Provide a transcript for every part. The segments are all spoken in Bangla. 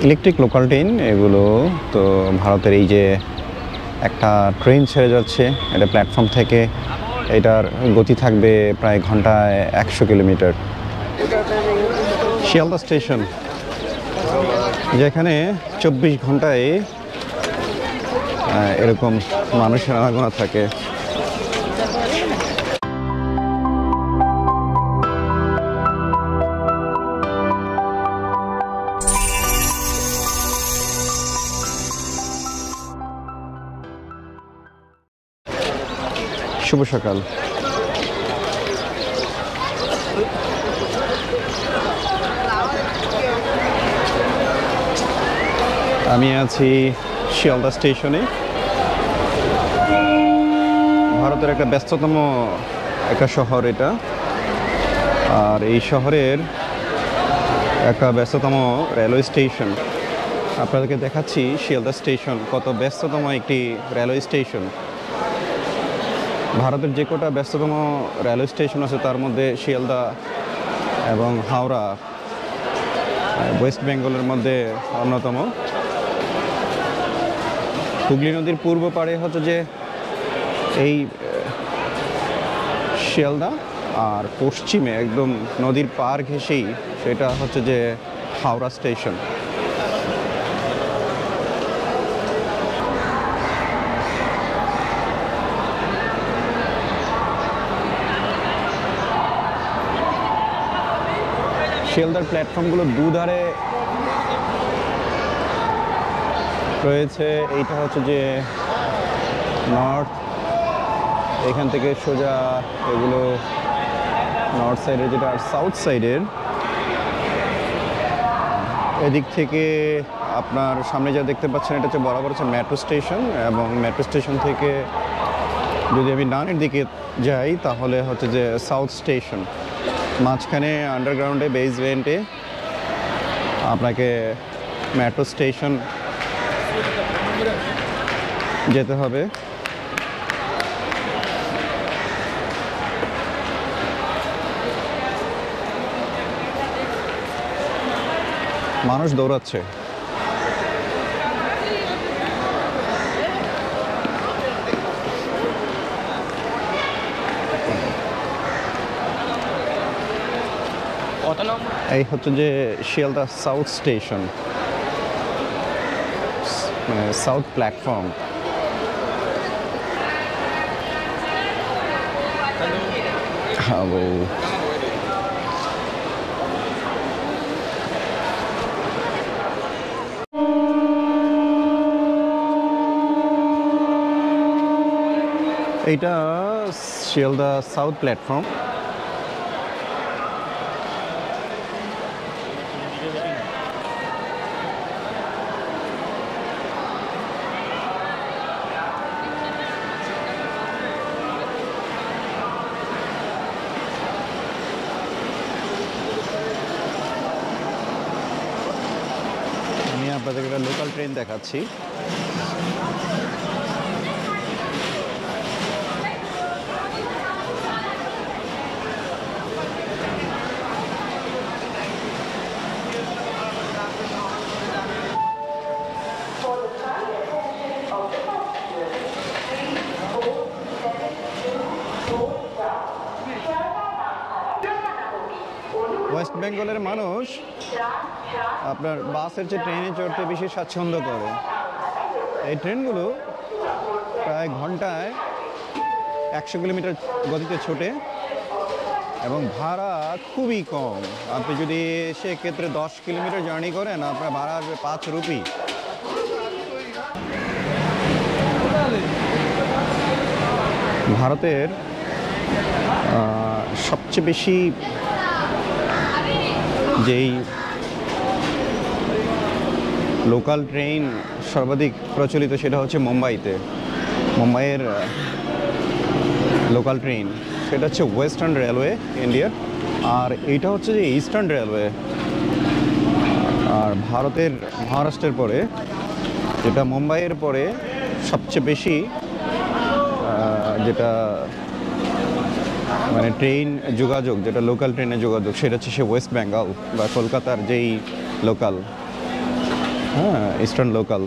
ইলেকট্রিক লোকাল ট্রেন এগুলো তো ভারতের এই যে একটা ট্রেন ছেড়ে যাচ্ছে এটা প্ল্যাটফর্ম থেকে, এটার গতি থাকবে প্রায় ঘন্টায় 100 কিলোমিটার। শিয়ালদা স্টেশন, যেখানে 24 ঘন্টায় এরকম মানুষের আনাগোনা থাকে। শুভ সকাল। আমি আছি শিয়ালদা স্টেশনে। ভারতের একটা ব্যস্ততম একটা শহর এটা, আর এই শহরের একটা ব্যস্ততম রেলওয়ে স্টেশন। আপনাদেরকে দেখাচ্ছি শিয়ালদা স্টেশন কত ব্যস্ততম একটি রেলওয়ে স্টেশন। ভারতের যে কটা ব্যস্ততম রেলওয়ে স্টেশন আছে তার মধ্যে শিয়ালদা এবং হাওড়া ওয়েস্ট বেঙ্গলের মধ্যে অন্যতম। হুগলি নদীর পূর্ব পাড়ে হচ্ছে যে এই শিয়ালদা, আর পশ্চিমে একদম নদীর পার ঘেঁষেই সেটা হচ্ছে যে হাওড়া স্টেশন। শিয়ালদার প্ল্যাটফর্মগুলো দুধারে রয়েছে। এইটা হচ্ছে যে নর্থ, এখান থেকে সোজা এগুলো নর্থ সাইডের, যেটা সাউথ সাইডের এদিক থেকে আপনার সামনে যা দেখতে পাচ্ছেন এটা হচ্ছে বরাবর হচ্ছে মেট্রো স্টেশন, এবং মেট্রো স্টেশন থেকে যদি আমি ডানের দিকে যাই তাহলে হচ্ছে যে সাউথ স্টেশন। মাঝখানে আন্ডারগ্রাউন্ডে বেসমেন্টে আপনাকে মেট্রো স্টেশন যেতে হবে। মানুষ দৌড়াচ্ছে। এই হচ্ছে যে শিয়ালদা সাউথ স্টেশন, মানে সাউথ প্ল্যাটফর্ম। এইটা শিয়ালদা সাউথ প্ল্যাটফর্ম। আমি আপনাদেরকে একটা লোকাল ট্রেন দেখাচ্ছি। ওয়েস্ট বেঙ্গলের মানুষ আপনার বাসের চেয়ে ট্রেনে চড়তে বেশি স্বাচ্ছন্দ্য করে। এই ট্রেনগুলো প্রায় ঘন্টায় 100 কিলোমিটার গতিতে ছোটে এবং ভাড়া খুবই কম। আপনি যদি সেক্ষেত্রে 10 কিলোমিটার জার্নি করেন আপনার ভাড়া আসবে 5 রুপি। ভারতের সবচেয়ে বেশি যেই লোকাল ট্রেন সর্বাধিক প্রচলিত সেটা হচ্ছে মুম্বাইতে। মুম্বাইয়ের লোকাল ট্রেন সেটা হচ্ছে ওয়েস্টার্ন রেলওয়ে ইন্ডিয়ার, আর এইটা হচ্ছে যে ইস্টার্ন রেলওয়ে। আর ভারতের মহারাষ্ট্রের পরে, যেটা মুম্বাইয়ের পরে সবচেয়ে বেশি যেটা মানে ট্রেন যোগাযোগ, যেটা লোকাল ট্রেনের যোগাযোগ, সেটা হচ্ছে সে ওয়েস্ট বেঙ্গল বা কলকাতার যেই লোকাল। হ্যাঁ, ইস্টার্ন লোকাল।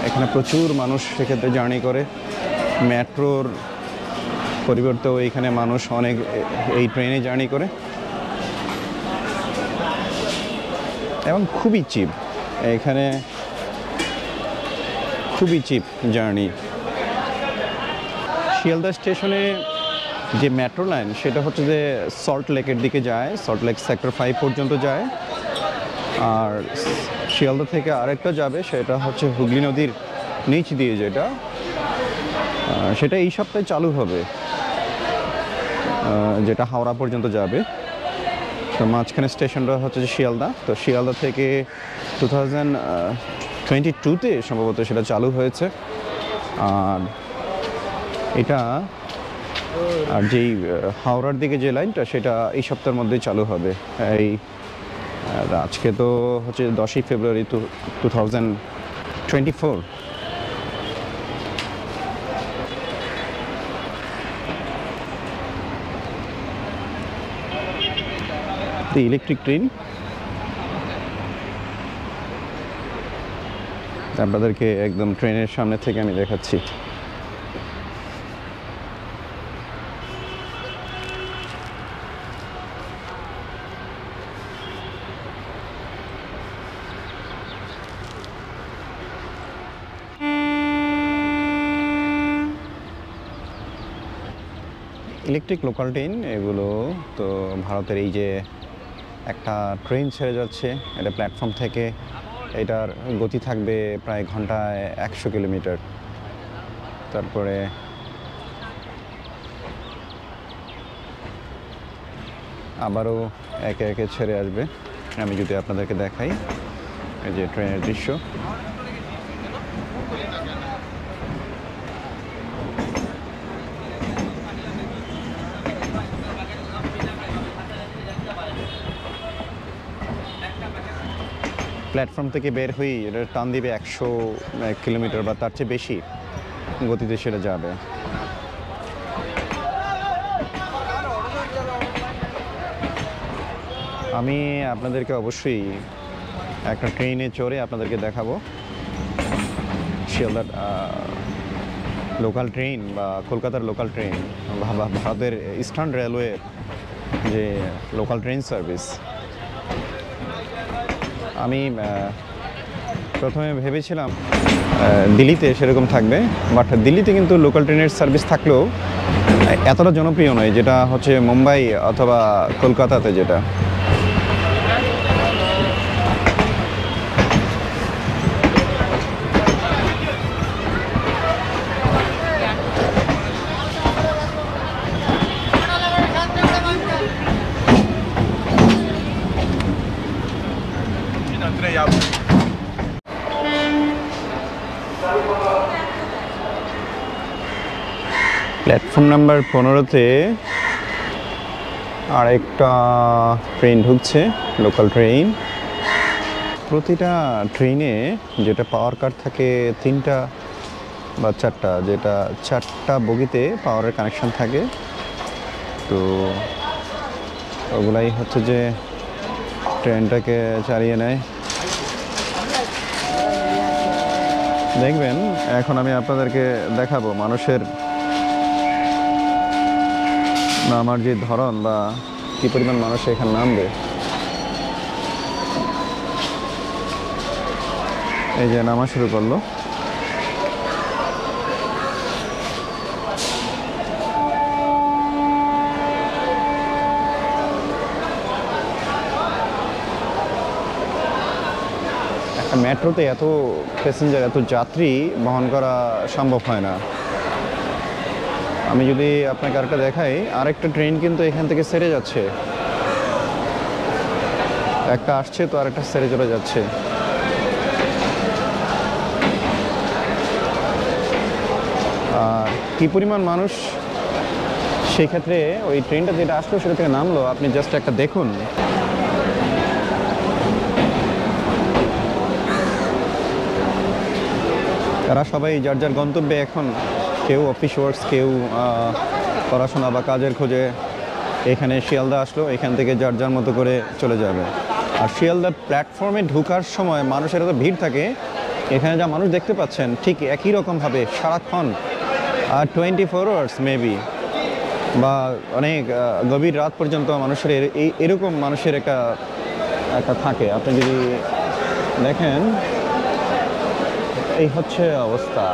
এখানে প্রচুর মানুষ সেক্ষেত্রে জার্নি করে। মেট্রোর পরিবর্তেও এখানে মানুষ অনেক এই ট্রেনে জার্নি করে এবং খুবই চিপ। এখানে খুবই চিপ জার্নি। শিয়ালদা স্টেশনে যে মেট্রো লাইন সেটা হচ্ছে যে সল্ট লেকের দিকে যায়, সল্ট লেক সেক্টর 5 পর্যন্ত যায়। আর শিয়ালদা থেকে আরেকটা যাবে, সেটা হচ্ছে হুগলি নদীর নিচ দিয়ে, সেটা এই সপ্তাহে চালু হবে, যেটা হাওড়া পর্যন্ত যাবে। তো মাঝখানে স্টেশনটা হচ্ছে যে শিয়ালদা। তো শিয়ালদা থেকে 2022-তে সম্ভবত সেটা চালু হয়েছে। আর এটা আর যেই হাওড়ার দিকে যে লাইনটা সেটা এই সপ্তাহের মধ্যেই চালু হবে। এই আজকে তো হচ্ছে 10ই ফেব্রুয়ারি 2024। ইলেকট্রিক ট্রেন আপনাদেরকে একদম ট্রেনের সামনে থেকে আমি দেখাচ্ছি। ইলেকট্রিক লোকাল ট্রেন এগুলো তো ভারতের এই যে একটা ট্রেন ছেড়ে যাচ্ছে, এটা প্ল্যাটফর্ম থেকে, এটার গতি থাকবে প্রায় ঘন্টায় 100 কিলোমিটার। তারপরে আবারও একে একে ছেড়ে আসবে। আমি যদি আপনাদেরকে দেখাই এই যে ট্রেনের দৃশ্য, প্ল্যাটফর্ম থেকে বের হই এটা টান দিবে 100 কিলোমিটার বা তার চেয়ে বেশি গতিতে সেটা যাবে। আমি আপনাদেরকে অবশ্যই একটা ট্রেনে চড়ে আপনাদেরকে দেখাবো শিয়ালদার লোকাল ট্রেন বা কলকাতার লোকাল ট্রেন বা ভারতের ইস্টার্ন রেলওয়ে যে লোকাল ট্রেন সার্ভিস। আমি প্রথমে ভেবেছিলাম দিল্লিতে সেরকম থাকবে, বাট দিল্লিতে কিন্তু লোকাল ট্রেনের সার্ভিস থাকলেও এতটা জনপ্রিয় নয় যেটা হচ্ছে মুম্বাই অথবা কলকাতাতে যেটা। প্ল্যাটফর্ম নাম্বার 15-তে আরেকটা ট্রেন ঢুকছে, লোকাল ট্রেন। প্রতিটা ট্রেনে যেটা পাওয়ার কাট থাকে 3টা বা 4টা, যেটা 4টা বগিতে পাওয়ারের কানেকশন থাকে। তো ওগুলাই হচ্ছে যে ট্রেনটাকে চালিয়ে নেয়। দেখবেন এখন আমি আপনাদেরকে দেখাবো মানুষের নামার যে ধরন বা কি পরিমাণ মানুষ এখানে নামবে। এই যে নামা শুরু করলো। একটা মেট্রোতে এত প্যাসেঞ্জার, এত যাত্রী বহন করা সম্ভব হয় না। আমি যদি আপনাকে আরেকটা দেখাই, আরেকটা ট্রেন কিন্তু এখান থেকে ছেড়ে যাচ্ছে, একটা আসছে তো আরেকটা ছেড়ে চলে যাচ্ছে। আর কি পরিমাণ মানুষ সেই ক্ষেত্রে ওই ট্রেনটা যেটা আসলো সেটা থেকে নামলো, আপনি জাস্ট একটা দেখুন। তারা সবাই যার যার গন্তব্যে এখন, কেউ অফিস ওয়ার্কস, কেউ পড়াশোনা বা কাজের খোঁজে এখানে শিয়ালদা আসলো, এখান থেকে যার যার মতো করে চলে যাবে। আর শিয়ালদা প্ল্যাটফর্মে ঢোকার সময় মানুষের এত ভিড় থাকে, এখানে যা মানুষ দেখতে পাচ্ছেন ঠিক একই রকমভাবে সারাক্ষণ 24 আওয়ার্স মেবি বা অনেক গভীর রাত পর্যন্ত মানুষের এরকম মানুষের একটা থাকে। আপনি যদি দেখেন এই হচ্ছে অবস্থা।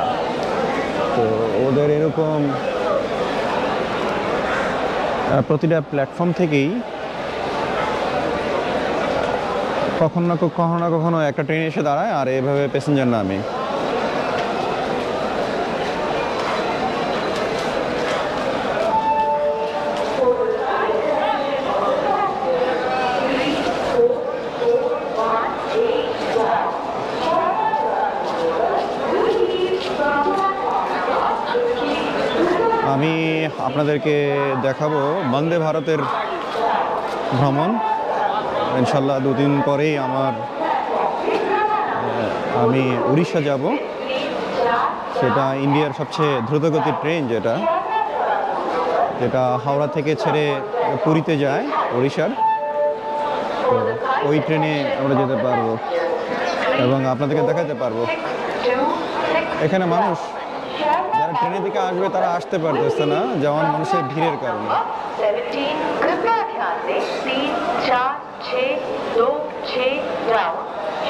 তো ওদের এরকম প্রতিটা প্ল্যাটফর্ম থেকেই কখনো না কখনো একটা ট্রেন এসে দাঁড়ায় আর এভাবে প্যাসেঞ্জার নামে। আমি আপনাদেরকে দেখাবো বন্দে ভারতের ভ্রমণ। ইনশাল্লাহ 2 দিন পরেই আমি উড়িষ্যা যাব। সেটা ইন্ডিয়ার সবচেয়ে দ্রুতগতির ট্রেন, যেটা হাওড়া থেকে ছেড়ে পুরীতে যায় উড়িষ্যার। তো ওই ট্রেনে আমরা যেতে পারবো এবং আপনাদেরকে দেখাতে পারবো। এখানে মানুষ যারা ট্রেনের দিকে আসবে তারা আসতে পারতেছে না, যেমন মানুষের ভিড়ের কারণে।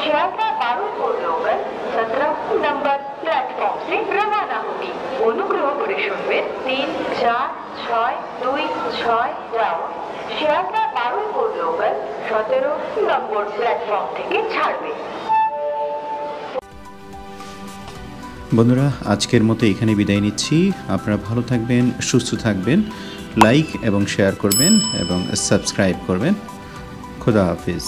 शियालदा बारुदपुर लोकल 17 नंबर प्लेटफॉर्म से रवाना होगी। अनुग्रह করে শুনবেন 3, 4, 6, 2, 6 রাউন্ড শিয়ালদা বারুদপুর লোকাল 17 নম্বর প্ল্যাটফর্ম থেকে ছাড়বে। বন্ধুরা, আজকের মতো এখানে বিদায় নিচ্ছি। আপনারা ভালো থাকবেন, সুস্থ থাকবেন, লাইক এবং শেয়ার করবেন এবং সাবস্ক্রাইব করবেন। খোদা হাফিজ।